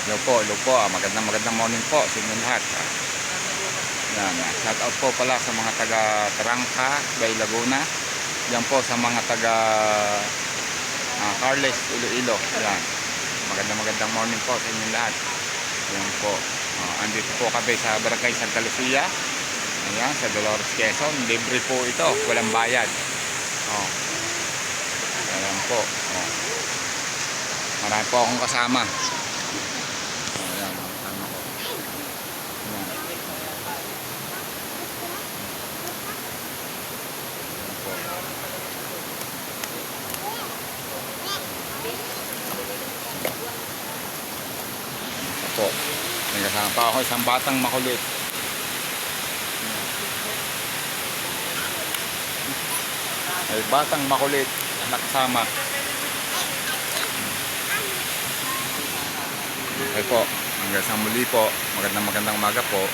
Hello po. Magandang morning po sa inyong lahat. Yan, shout out po pala sa mga taga Tarangka, Bay Laguna. Yan po sa mga taga Carles, Iloilo. Yan. Magandang morning po sa inyong lahat. Yan po. Andito po kami sa Barangay Santa Lucia. Ayan, sa Dolores, Quezon. Libre po ito, walang bayad. Ayan po. Marami po akong kasama. Ayan, kasama ko. Ayan. Ayan po. Ayan po. May kasama pa ako isang batang makulit. May batang makulit na kasama. Okay po, hanggang sa muli po. Magandang umaga po.